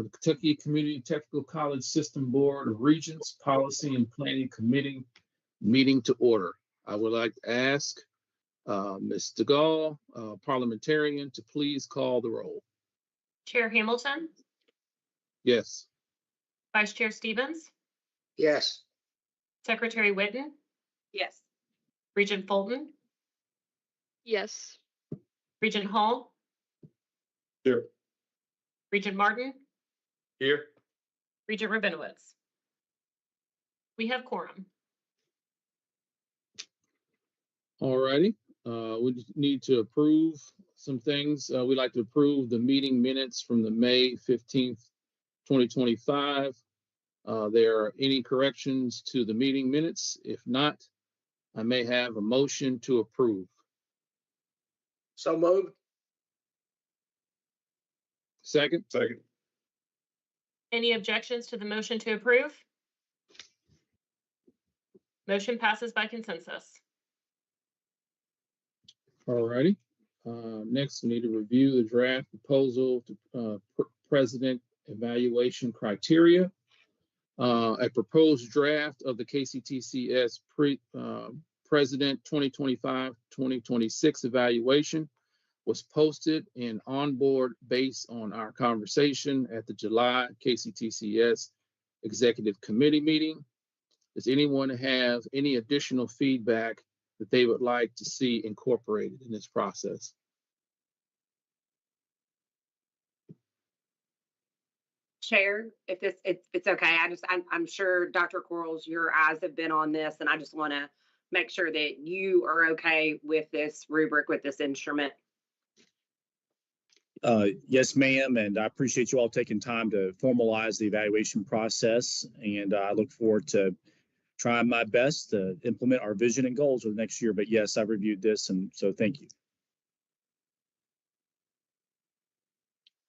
the Kentucky Community Technical College System Board of Regents Policy and Planning Committee meeting to order. I would like to ask Ms. DeGaulle, parliamentarian, to please call the roll. Chair Hamilton? Yes. Vice Chair Stevens? Yes. Secretary Whitten? Yes. Regent Fulton? Yes. Regent Hall? Here. Regent Martin? Here. Regent Rabinowitz? We have quorum. All righty. We need to approve some things. We'd like to approve the meeting minutes from the May 15th, 2025. There are any corrections to the meeting minutes? If not, I may have a motion to approve. So moved. Second? Second. Any objections to the motion to approve? Motion passes by consensus. All righty. Next, we need to review the draft proposal to president evaluation criteria. A proposed draft of the KCTCS President 2025-2026 evaluation was posted and on board based on our conversation at the July KCTCS Executive Committee meeting. Does anyone have any additional feedback that they would like to see incorporated in this process? Chair, if it's okay, I'm sure Dr. Quarles, your eyes have been on this, and I just want to make sure that you are okay with this rubric, with this instrument. Yes, ma'am, and I appreciate you all taking time to formalize the evaluation process, and I look forward to trying my best to implement our vision and goals for the next year. But yes, I've reviewed this, and so thank you.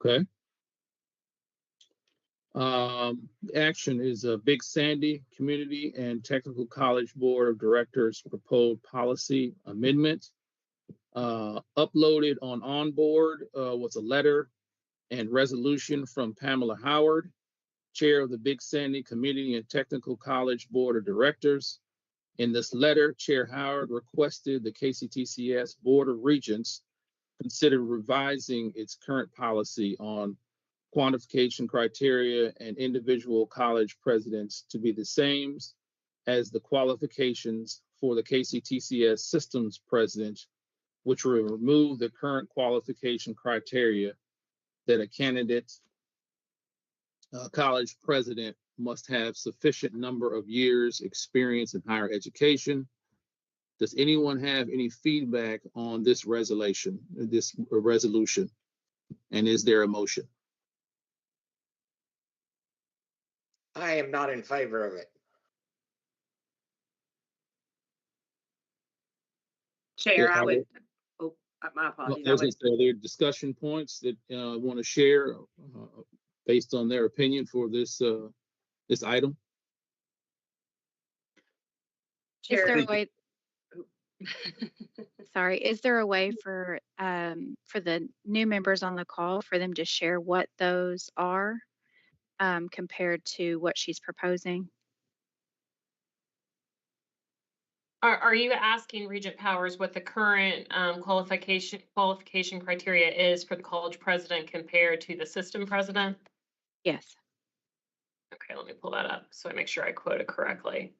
Okay. Action is a Big Sandy Community and Technical College Board of Directors proposed policy amendment. Uploaded on onboard was a letter and resolution from Pamela Howard, Chair of the Big Sandy Community and Technical College Board of Directors. In this letter, Chair Howard requested the KCTCS Board of Regents consider revising its current policy on quantification criteria and individual college presidents to be the same as the qualifications for the KCTCS systems president, which will remove the current qualification criteria that a candidate college president must have sufficient number of years experience in higher education. Does anyone have any feedback on this resolution? And is there a motion? I am not in favor of it. Chair, I would, oh, my apologies. Are there discussion points that want to share based on their opinion for this this item? Is there a way? Sorry, is there a way for the new members on the call for them to share what those are compared to what she's proposing? Are you asking Regent Powers what the current qualification criteria is for the college president compared to the system president? Yes. Okay, let me pull that up so I make sure I quote it correctly.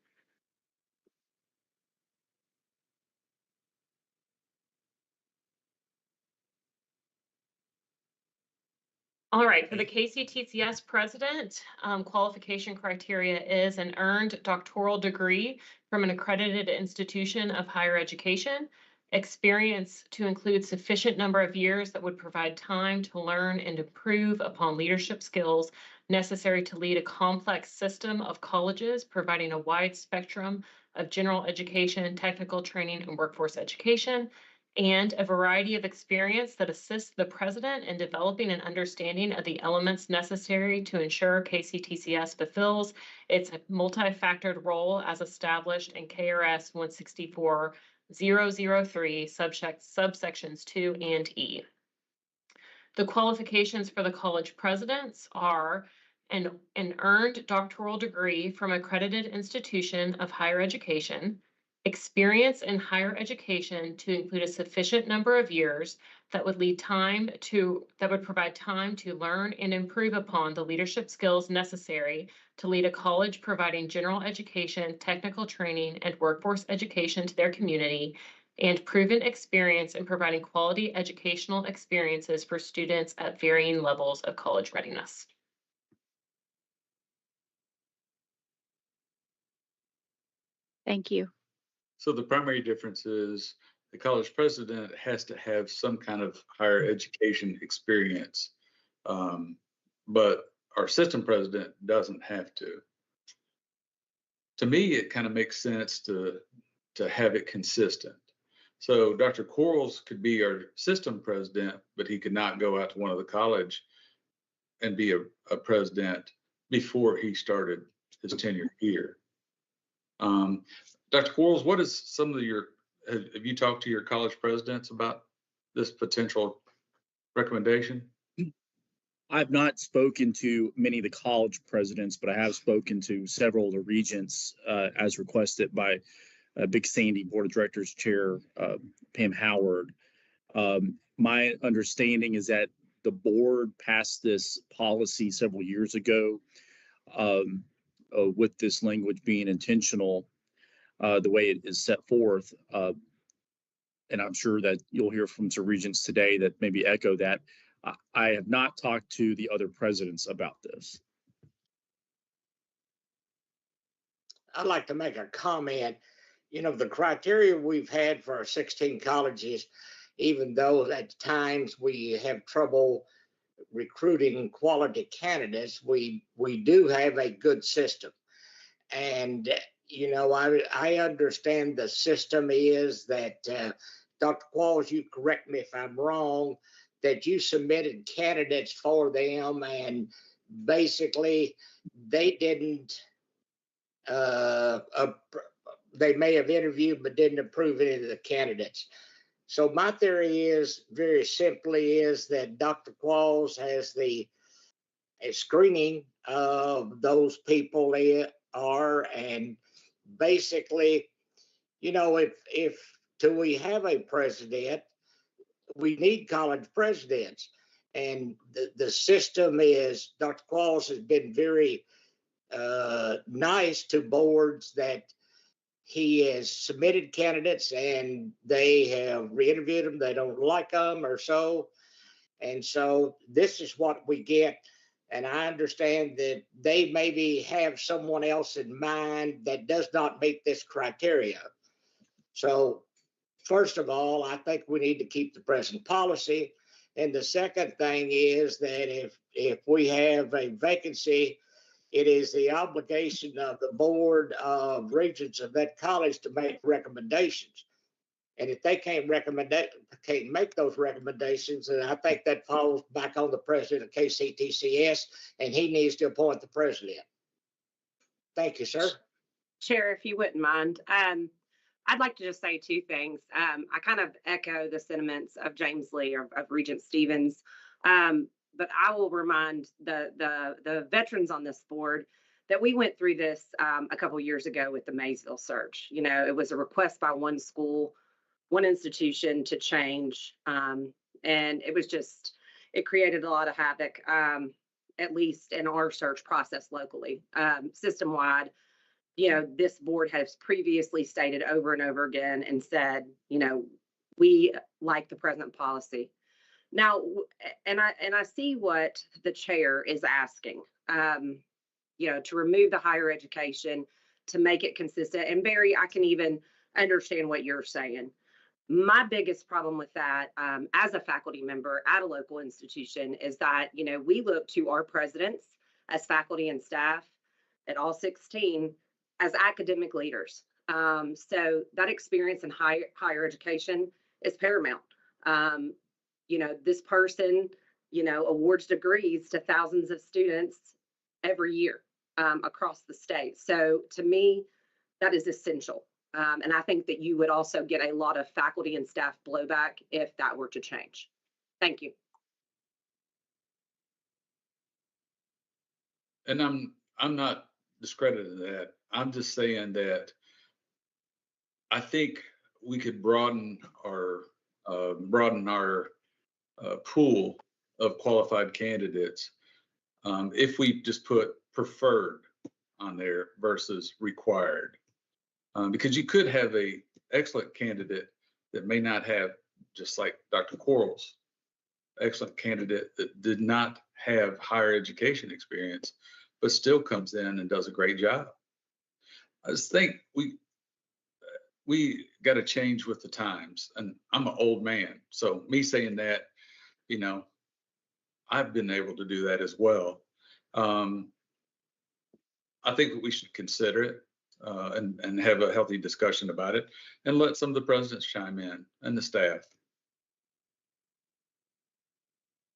All right, for the KCTCS president, qualification criteria is an earned doctoral degree from an accredited institution of higher education, experience to include sufficient number of years that would provide time to learn and improve upon leadership skills necessary to lead a complex system of colleges, providing a wide spectrum of general education, technical training, and workforce education, and a variety of experience that assists the president in developing an understanding of the elements necessary to ensure KCTCS fulfills its multi-factored role as established in KRS 164.003 subsections 2 and E. The qualifications for the college presidents are an earned doctoral degree from accredited institution of higher education, experience in higher education to include a sufficient number of years that would provide time to learn and improve upon the leadership skills necessary to lead a college providing general education, technical training, and workforce education to their community, and proven experience in providing quality educational experiences for students at varying levels of college readiness. Thank you. So the primary difference is the college president has to have some kind of higher education experience. But our system president doesn't have to. To me, it kind of makes sense to have it consistent. So Dr. Quarles could be our system president, but he could not go out to one of the college and be a president before he started his tenure here. Dr. Quarles, what is some of have you talked to your college presidents about this potential recommendation? I've not spoken to many of the college presidents, but I have spoken to several of the regents as requested by Big Sandy Board of Directors Chair Pam Howard. My understanding is that the board passed this policy several years ago with this language being intentional, the way it is set forth. And I'm sure that you'll hear from some regents today that maybe echo that. I have not talked to the other presidents about this. I'd like to make a comment. You know, the criteria we've had for our 16 colleges, even though at times we have trouble recruiting quality candidates, we do have a good system. And, you know, I understand the system is that, Dr. Qualls, you correct me if I'm wrong, that you submitted candidates for them and basically they didn't, they may have interviewed but didn't approve any of the candidates. So my theory is very simply is that Dr. Qualls has a screening of those people they are, and basically, you know, if till we have a president, we need college presidents. And the system is, Dr. Qualls has been very nice to boards that he has submitted candidates and they have re-interviewed them. They don't like them or so. And so this is what we get. And I understand that they maybe have someone else in mind that does not meet this criteria. So first of all, I think we need to keep the present policy. And the second thing is that if we have a vacancy, it is the obligation of the board of regents of that college to make recommendations. And if they can't make those recommendations, then I think that falls back on the president of KCTCS, and he needs to appoint the president. Thank you, sir. Chair, if you wouldn't mind, I'd like to just say two things. I kind of echo the sentiments of James Lee of Regent Stevens, but I will remind the veterans on this board that we went through this a couple years ago with the Maysville search. You know, it was a request by one school, one institution to change, and it was just, it created a lot of havoc, at least in our search process locally, system-wide. You know, this board has previously stated over and over again and said, you know, we like the present policy. Now, and I see what the chair is asking, you know, to remove the higher education, to make it consistent. And Barry, I can even understand what you're saying. My biggest problem with that, as a faculty member at a local institution, is that, you know, we look to our presidents as faculty and staff at all 16 as academic leaders. So that experience in higher education is paramount. You know, this person, you know, awards degrees to thousands of students every year across the state. So to me, that is essential. And I think that you would also get a lot of faculty and staff blowback if that were to change. Thank you. and I'm not discrediting that. I'm just saying that I think we could broaden our pool of qualified candidates if we just put preferred on there versus required, because you could have a excellent candidate that may not have, just like Dr. Quarles, excellent candidate that did not have higher education experience, but still comes in and does a great job. I just think we got to change with the times, and I'm an old man, so me saying that, you know, I've been able to do that as well. I think that we should consider it and have a healthy discussion about it, and let some of the presidents chime in and the staff.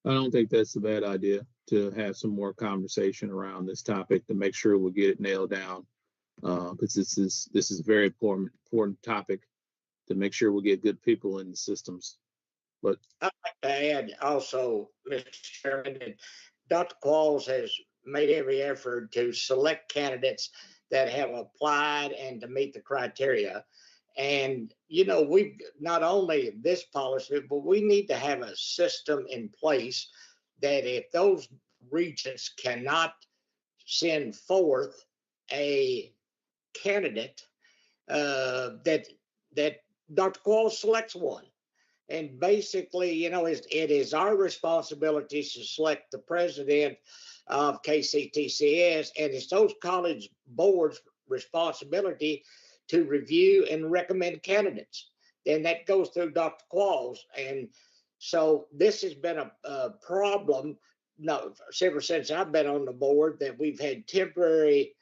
I don't think that's a bad idea to have some more conversation around this topic to make sure we get it nailed down, because this is a very important topic to make sure we get good people in the systems. But I'd like to add also, Mr. Chairman, that Dr. Qualls has made every effort to select candidates that have applied and to meet the criteria. And, you know, we've not only this policy, but we need to have a system in place that if those regents cannot send forth a candidate, that Dr. Qualls selects one. And basically, you know, it is our responsibility to select the president of KCTCS, and it's those college boards' responsibility to review and recommend candidates. Then that goes through Dr. Qualls. And so this has been a problem, no, ever since I've been on the board, that we've had temporary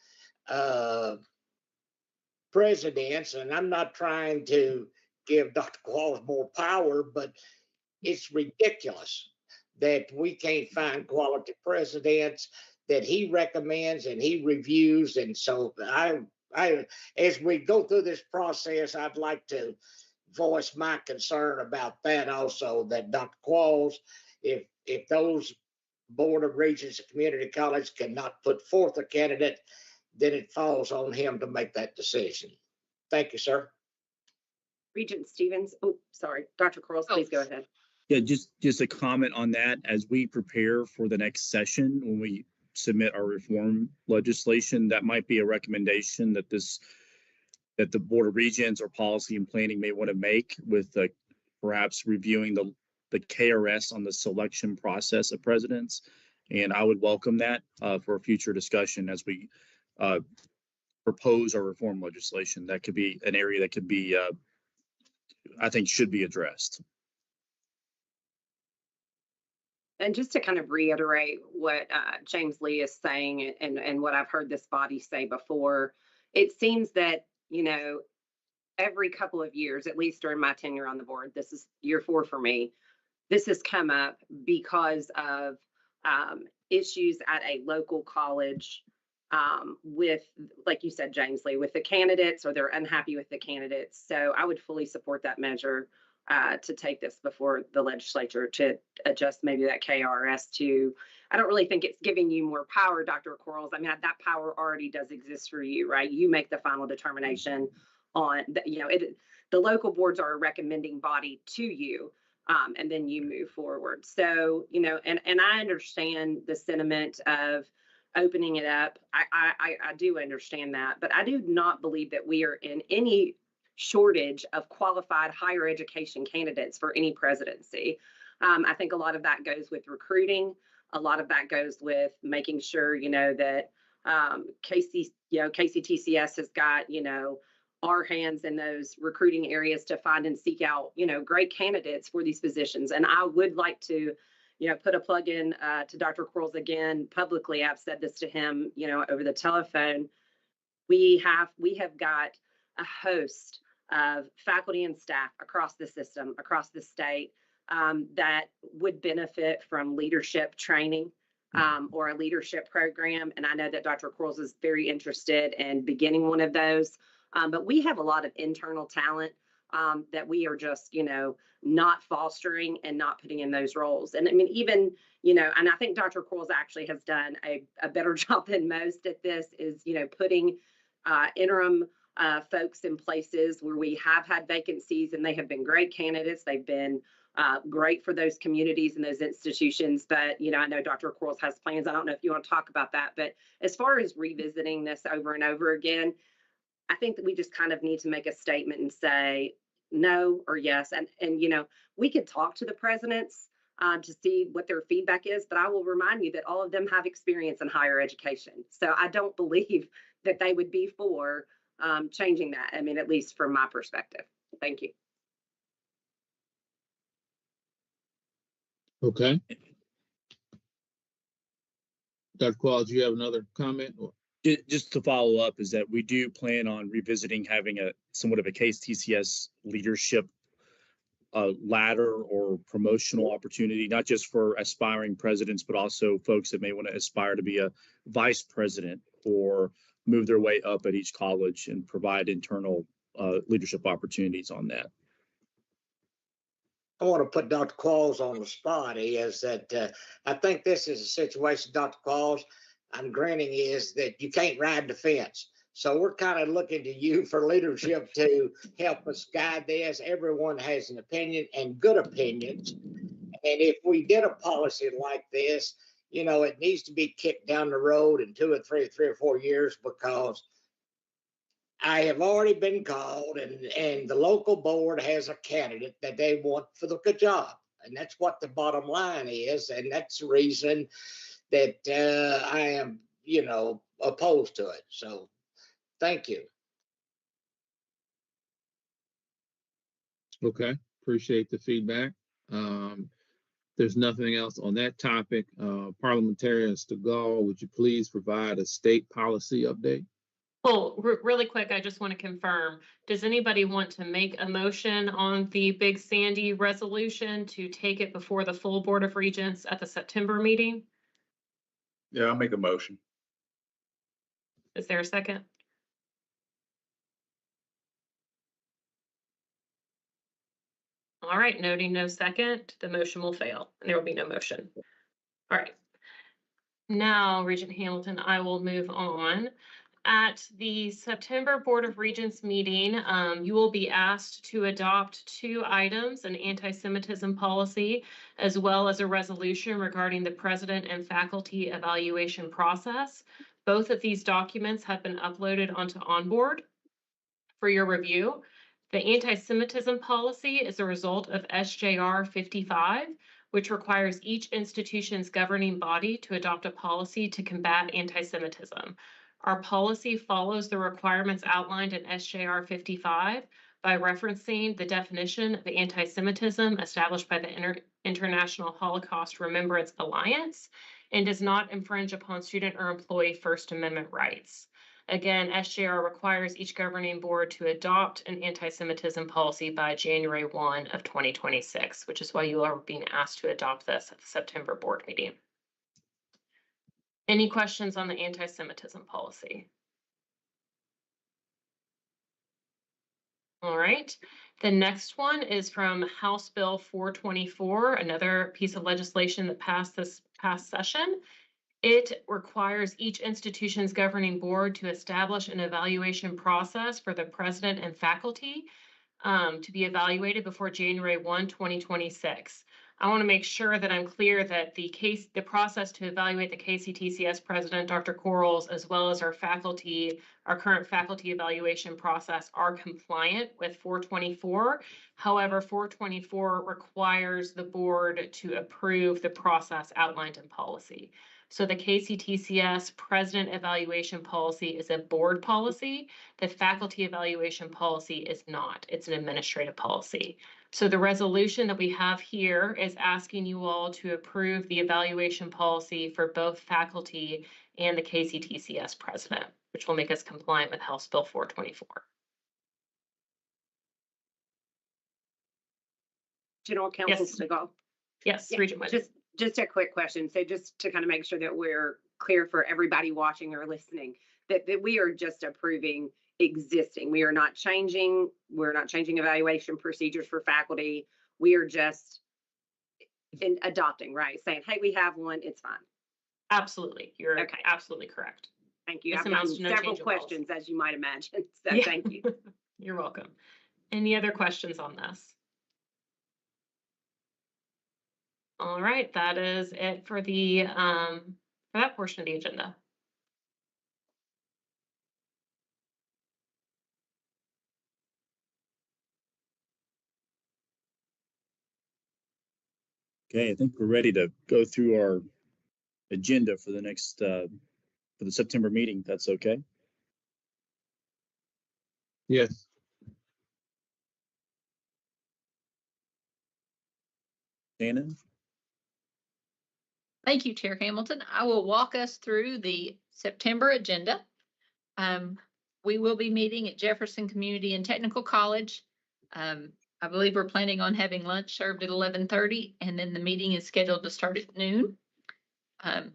presidents, and I'm not trying to give Dr. Qualls more power, but it's ridiculous that we can't find quality presidents that he recommends and he reviews. And so I, as we go through this process, I'd like to voice my concern about that also, that Dr. Qualls, if those Board of Regents of Community College cannot put forth a candidate, then it falls on him to make that decision. Thank you, sir. Regent Stevens. Oh, sorry. Dr. Quarles, please go ahead. Yeah, just a comment on that. As we prepare for the next session, when we submit our reform legislation, that might be a recommendation that the Board of Regents or Policy and Planning may want to make, with perhaps reviewing the KRS on the selection process of presidents. And I would welcome that for a future discussion as we propose our reform legislation. That could be an area that could be, I think, should be addressed. And just to kind of reiterate what James Lee is saying, and what I've heard this body say before, it seems that, you know, every couple of years, at least during my tenure on the board, this is year 4 for me, this has come up because of issues at a local college with, like you said, James Lee, with the candidates, or they're unhappy with the candidates. So I would fully support that measure to take this before the legislature to adjust maybe that KRS to, I don't really think it's giving you more power, Dr. Quarles. I mean, that power already does exist for you, right? You make the final determination on, you know, the local boards are a recommending body to you, and then you move forward. So, you know, and I understand the sentiment of opening it up. I do understand that, but I do not believe that we are in any shortage of qualified higher education candidates for any presidency. I think a lot of that goes with recruiting. A lot of that goes with making sure, you know, that KCTCS has got, you know, our hands in those recruiting areas to find and seek out, you know, great candidates for these positions. And I would like to, you know, put a plug in to Dr. Quarles again publicly. I've said this to him, you know, over the telephone. We have got a host of faculty and staff across the system, across the state, that would benefit from leadership training or a leadership program. And I know that Dr. Quarles is very interested in beginning one of those. But we have a lot of internal talent that we are just, not fostering and not putting in those roles. And I mean, even, and I think Dr. Quarles actually has done a better job than most at this is, putting interim folks in places where we have had vacancies, and they have been great candidates. They've been great for those communities and those institutions. But, I know Dr. Quarles has plans. I don't know if you want to talk about that. But as far as revisiting this over and over again, I think that we just kind of need to make a statement and say no or yes. And we could talk to the presidents to see what their feedback is. But I will remind you that all of them have experience in higher education. So I don't believe that they would be for changing that. I mean, at least from my perspective. Thank you. Okay. Dr. Qualls, do you have another comment? Just to follow up is that we do plan on revisiting having somewhat of a KCTCS leadership ladder or promotional opportunity, not just for aspiring presidents, but also folks that may want to aspire to be a vice president or move their way up at each college and provide internal leadership opportunities on that. I want to put Dr. Qualls on the spot is that I think this is a situation, Dr. Qualls, I'm granting is that you can't ride the fence. So we're kind of looking to you for leadership to help us guide this. Everyone has an opinion and good opinions. And if we did a policy like this, it needs to be kicked down the road in 2 or 3 or 4 years, because I have already been called and the local board has a candidate that they want for the good job. And that's what the bottom line is. And that's the reason that I am, opposed to it. So thank you. Okay. Appreciate the feedback. There's nothing else on that topic. Parliamentarian Stegall, would you please provide a state policy update? Well, really quick, I just want to confirm, does anybody want to make a motion on the Big Sandy resolution to take it before the full Board of Regents at the September meeting? Yeah, I'll make a motion. Is there a second? All right, noting no second, the motion will fail and there will be no motion. All right. Now, Regent Hamilton, I will move on. At the September Board of Regents meeting, you will be asked to adopt 2 items, an anti-Semitism policy, as well as a resolution regarding the president and faculty evaluation process. Both of these documents have been uploaded onto Onboard for your review. The anti-Semitism policy is a result of SJR 55, which requires each institution's governing body to adopt a policy to combat anti-Semitism. Our policy follows the requirements outlined in SJR 55 by referencing the definition of anti-Semitism established by the International Holocaust Remembrance Alliance and does not infringe upon student or employee First Amendment rights. Again, SJR requires each governing board to adopt an anti-Semitism policy by January 1 of 2026, which is why you are being asked to adopt this at the September board meeting. Any questions on the anti-Semitism policy? All right. The next one is from House Bill 424, another piece of legislation that passed this past session. It requires each institution's governing board to establish an evaluation process for the president and faculty to be evaluated before January 1, 2026. I want to make sure that I'm clear that the process to evaluate the KCTCS president, Dr. Quarles, as well as our current faculty evaluation process are compliant with 424. However, 424 requires the board to approve the process outlined in policy. So the KCTCS president evaluation policy is a board policy. The faculty evaluation policy is not. It's an administrative policy. So the resolution that we have here is asking you all to approve the evaluation policy for both faculty and the KCTCS president, which will make us compliant with House Bill 424. General Counsel Stegall. Yes, Yeah, Regent Wood. Just a quick question. So just to kind of make sure that we're clear for everybody watching or listening, that we are just approving existing. We're not changing evaluation procedures for faculty. We are just adopting, right? Saying, hey, we have one, it's fine. Absolutely. You're Okay. absolutely correct. Thank you. This I've amounts gotten to no several change of laws. questions, as you might imagine. So Yeah. thank you. You're welcome. Any other questions on this? All right, that is it for the for that portion of the agenda. Okay, I think we're ready to go through our agenda for the next, for the September meeting. That's okay. Yes. Shannon? Thank you, Chair Hamilton. I will walk us through the September agenda. We will be meeting at Jefferson Community and Technical College. I believe we're planning on having lunch served at 11:30, and then the meeting is scheduled to start at noon. I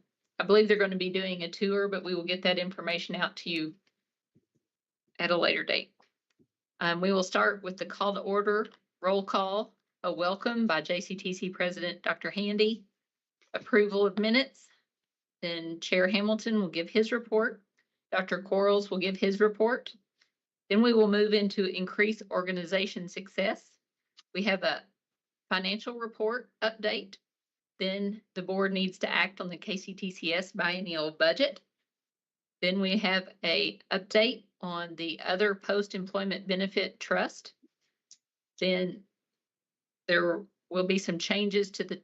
believe they're going to be doing a tour, but we will get that information out to you at a later date. We will start with the call to order, roll call, a welcome by JCTC President Dr. Handy, approval of minutes. Then Chair Hamilton will give his report. Dr. Quarles will give his report. Then we will move into increase organization success. We have a financial report update. Then the board needs to act on the KCTCS biennial budget. Then we have a update on the other post-employment benefit trust. Then there will be some changes to the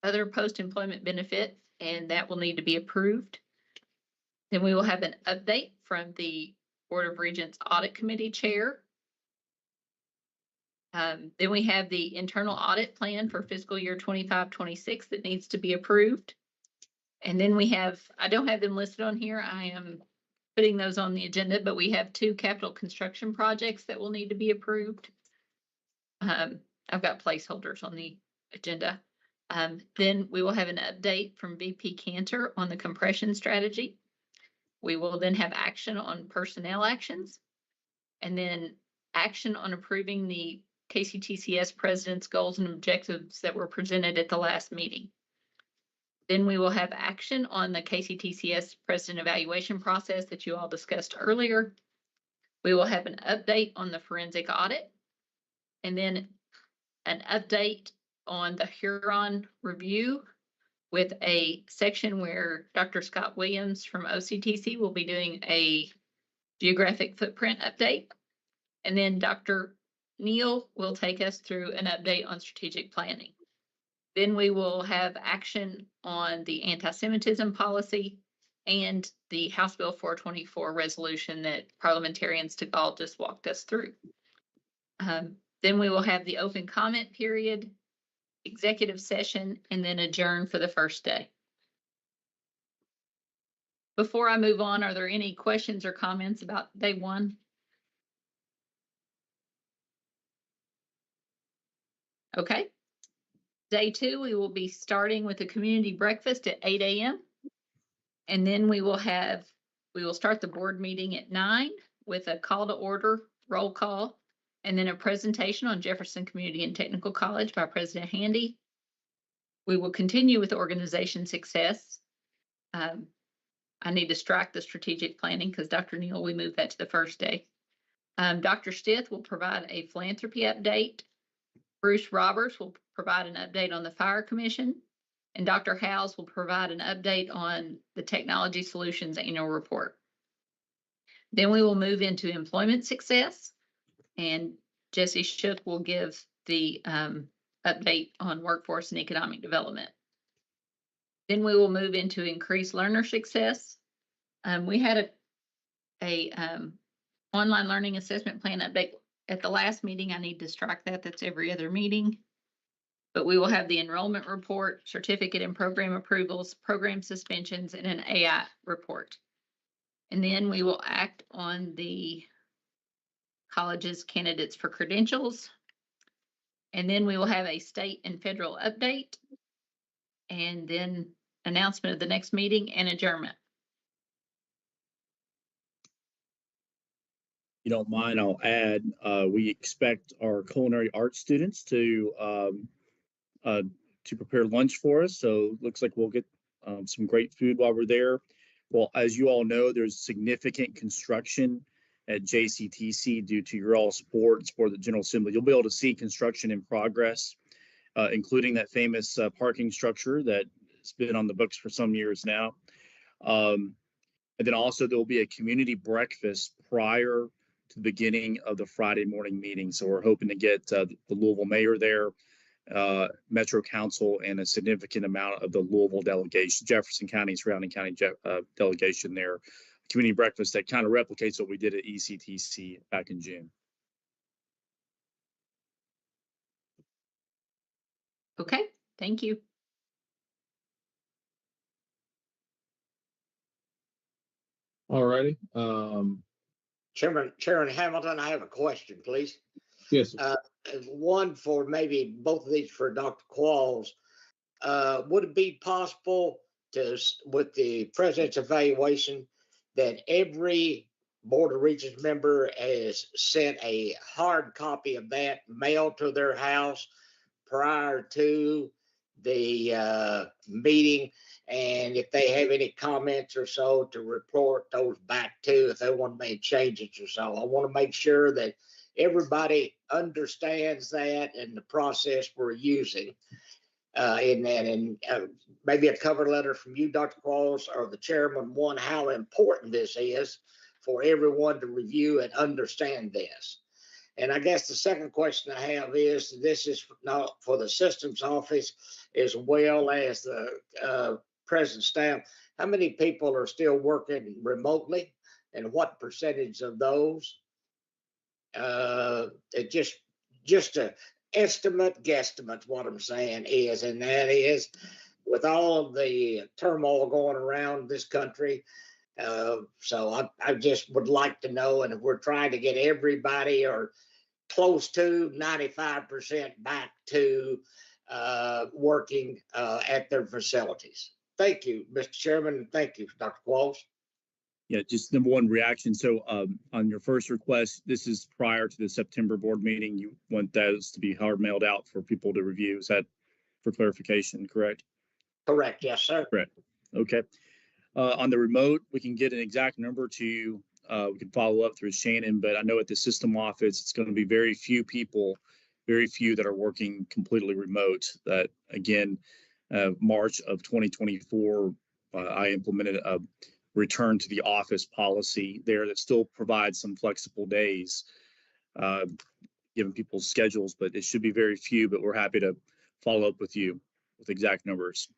other post-employment benefit, and that will need to be approved. Then we will have an update from the Board of Regents Audit Committee Chair. Then we have the internal audit plan for fiscal year 25-26 that needs to be approved. And then we have, I don't have them listed on here. I am putting those on the agenda, but we have 2 capital construction projects that will need to be approved. I've got placeholders on the agenda. Then we will have an update from VP Cantor on the compression strategy. We will then have action on personnel actions, and then action on approving the KCTCS President's goals and objectives that were presented at the last meeting. Then we will have action on the KCTCS President evaluation process that you all discussed earlier. We will have an update on the forensic audit, and then an update on the Huron review with a section where Dr. Scott Williams from OCTC will be doing a geographic footprint update. And then Dr. Neal will take us through an update on strategic planning. Then we will have action on the anti-Semitism policy and the House Bill 424 resolution that parliamentarians Tegal just walked us through. Then we will have the open comment period, executive session, and then adjourn for the first day. Before I move on, are there any questions or comments about day 1? Okay. Day 2, we will be starting with a community breakfast at 8 a.m. And then we will start the board meeting at 9 with a call to order, roll call, and then a presentation on Jefferson Community and Technical College by President Handy. We will continue with organization success. I need to strike the strategic planning because Dr. Neal, we moved that to the first day. Dr. Stith will provide a philanthropy update. Bruce Roberts will provide an update on the Fire Commission, and Dr. Howes will provide an update on the Technology Solutions Annual Report. Then we will move into employment success, and Jesse Shook will give the update on workforce and economic development. Then we will move into increased learner success. We had a online learning assessment plan update at the last meeting. I need to strike that. That's every other meeting. But we will have the enrollment report, certificate and program approvals, program suspensions, and an AI report. And then we will act on the college's candidates for credentials. And then we will have a state and federal update, and then announcement of the next meeting and adjournment. you don't mind, I'll add, we expect our culinary arts students to prepare lunch for us. So looks like we'll get some great food while we're there. Well, as you all know, there's significant construction at JCTC due to your all support of the General Assembly. You'll be able to see construction in progress, including that famous parking structure that's been on the books for some years now. And then also there will be a community breakfast prior to the beginning of the Friday morning meeting. So we're hoping to get the Louisville mayor there, Metro Council, and a significant amount of the Louisville delegation, Jefferson County, surrounding county delegation there. Community breakfast that kind of replicates what we did at ECTC back in June. Okay, thank you. All righty. Chairman Hamilton, I have a question, please. Yes. One for maybe both of these for Dr. Qualls. Would it be possible to, with the president's evaluation, that every Board of Regents member has sent a hard copy of that mailed to their house prior to the meeting? And if they have any comments or so, to report those back to, if they want to make changes or so. I want to make sure that everybody understands that and the process we're using in that. And maybe a cover letter from you, Dr. Qualls, or the chairman, one, how important this is for everyone to review and understand this. And I guess the second question I have is, this is not for the systems office as well as the present staff. How many people are still working remotely, and what percentage of those? It just a estimate, guesstimate, what I'm saying is, and that is, with all of the turmoil going around this country, so I just would like to know, and if we're trying to get everybody or close to 95% back to working at their facilities. Thank you, Mr. Chairman, and thank you, Dr. Qualls. Yeah, just number one reaction. So on your first request, this is prior to the September board meeting. You want those to be hard mailed out for people to review. Is that for clarification, correct? Correct, yes, sir. Correct. Okay. On the remote, we can get an exact number to you. We can follow up through Shannon, but I know at the system office, it's going to be very few people, very few that are working completely remote. That again, March of 2024, I implemented a return to the office policy there that still provides some flexible days, given people's schedules, but it should be very few, but we're happy to follow up with you with exact numbers.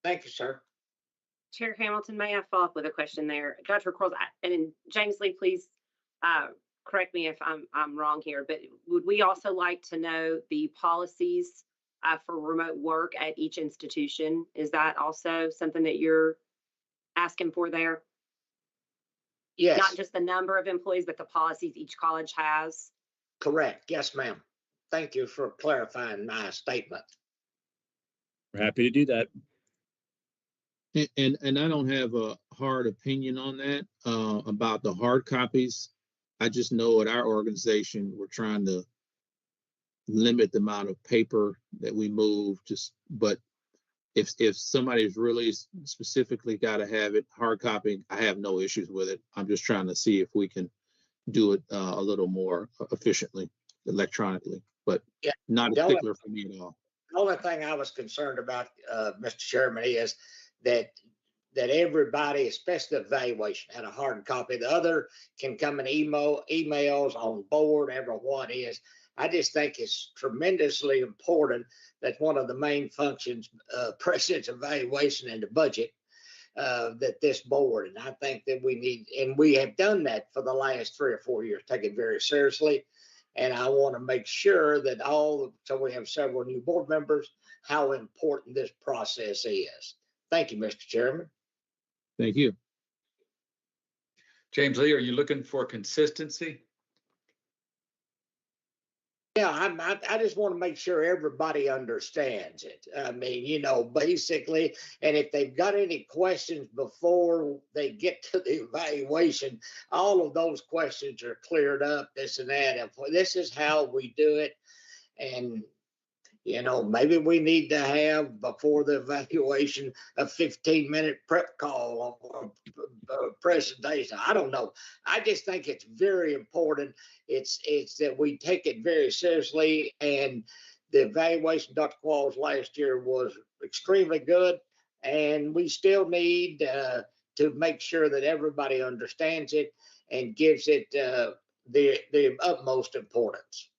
Thank you, sir. Chair Hamilton, may I follow up with a question there? Dr. Qualls, and James Lee, please correct me if I'm wrong here, but would we also like to know the policies for remote work at each institution? Is that also something that you're asking for there? Yes. Not just the number of employees, but the policies each college has? Correct. Yes, ma'am. Thank you for clarifying my statement. We're happy to do that. And I don't have a hard opinion on that about the hard copies. I just know at our organization, we're trying to limit the amount of paper that we move. But if somebody's really specifically got to have it hard copy, I have no issues with it. I'm just trying to see if we can do it a little more efficiently electronically, but yeah, not a stickler for me at all. The only thing I was concerned about, Mr. Chairman, is that everybody, especially the evaluation, had a hard copy. The other can come in emails on board, everyone is. I just think it's tremendously important that one of the main functions, president's evaluation and the budget, that this board, and I think that we need, and we have done that for the last 3 or 4 years, take it very seriously. And I want to make sure that so we have several new board members, how important this process is. Thank you, Mr. Chairman. Thank you. James Lee, are you looking for consistency? Yeah, I just want to make sure everybody understands it. I mean, you know, basically, and if they've got any questions before they get to the evaluation, all of those questions are cleared up, this and that. And this is how we do it. And, you know, maybe we need to have before the evaluation a 15-minute prep call or a presentation. I don't know. I just think it's very important. It's that we take it very seriously. And the evaluation, Dr. Qualls, last year was extremely good. And we still need to make sure that everybody understands it and gives it the utmost importance.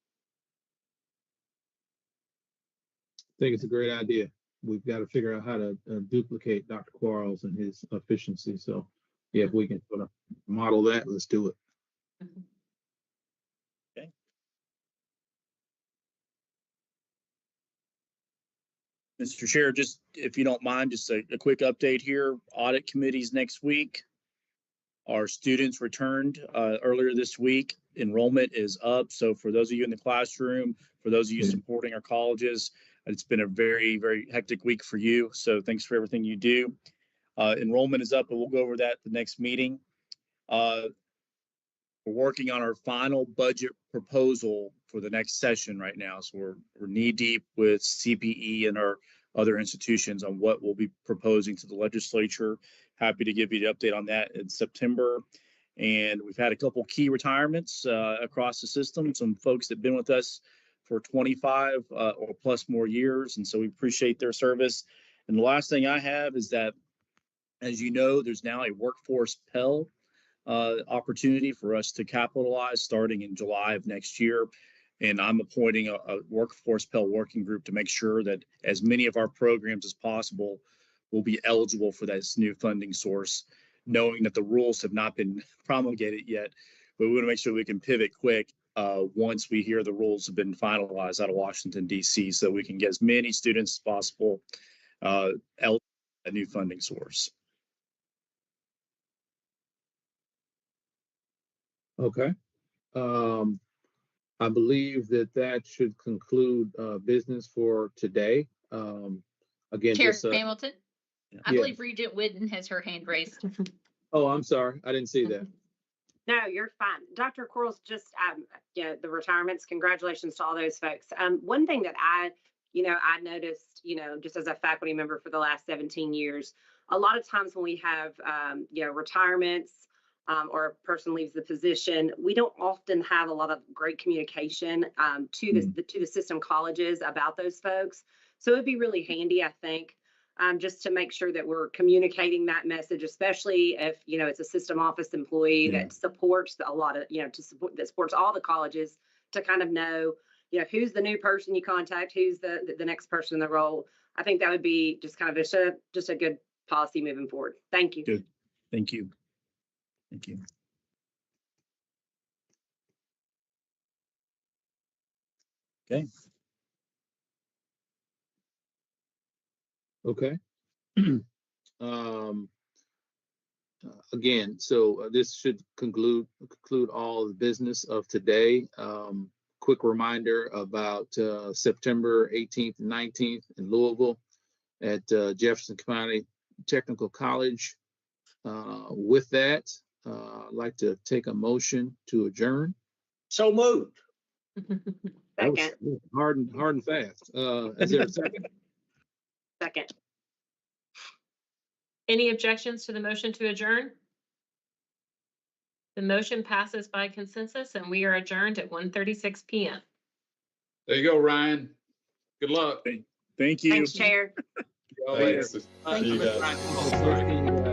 I think it's a great idea. We've got to figure out how to duplicate Dr. Quarles and his efficiency. So, yeah, if we can sort of model that, let's do it. Okay. Mr. Chair, just if you don't mind, just a quick update here. Audit committees next week. Our students returned earlier this week. Enrollment is up. So for those of you in the classroom, for those of you supporting our colleges, it's been a very, very hectic week for you. So thanks for everything you do. Enrollment is up, and we'll go over that at the next meeting. We're working on our final budget proposal for the next session right now. So we're knee deep with CPE and our other institutions on what we'll be proposing to the legislature. Happy to give you the update on that in September. And we've had a couple key retirements across the system, some folks that have been with us for 25 or plus more years. And so we appreciate their service. And the last thing I have is that, as you know, there's now a workforce Pell opportunity for us to capitalize starting in July of next year. And I'm appointing a workforce Pell working group to make sure that as many of our programs as possible will be eligible for this new funding source, knowing that the rules have not been promulgated yet. But we want to make sure we can pivot quick once we hear the rules have been finalized out of Washington, D.C., so we can get as many students as possible eligible a new funding source. Okay. I believe that should conclude business for today. Again, Chair just, Hamilton, I yeah. believe Regent Whidden has her hand raised. Oh, I'm sorry. I didn't see that. No, you're fine. Dr. Quarles, just, the retirements, congratulations to all those folks. One thing that I noticed, just as a faculty member for the last 17 years, a lot of times when we have, retirements or a person leaves the position, we don't often have a lot of great communication to the system colleges about those folks. So it'd be really handy, I think, just to make sure that we're communicating that message, especially if, it's a system office employee that supports a lot of, that supports all the colleges, to kind of know, who's the new person you contact, who's the next person in the role. I think that would be just kind of just a good policy moving forward. Thank you. Good. Thank you. Thank you. Okay. Okay. Again, so this should conclude all the business of today. Quick reminder about September 18th and 19th in Louisville at Jefferson County Technical College. With that, I'd like to take a motion to adjourn. So moved. That was hard and fast. Is there a second? Second. Any objections to the motion to adjourn? The motion passes by consensus, and we are adjourned at 1:36 p.m. There you go, Ryan. Good luck. Thank you. Thanks, Chair. Thanks. Thank you, guys.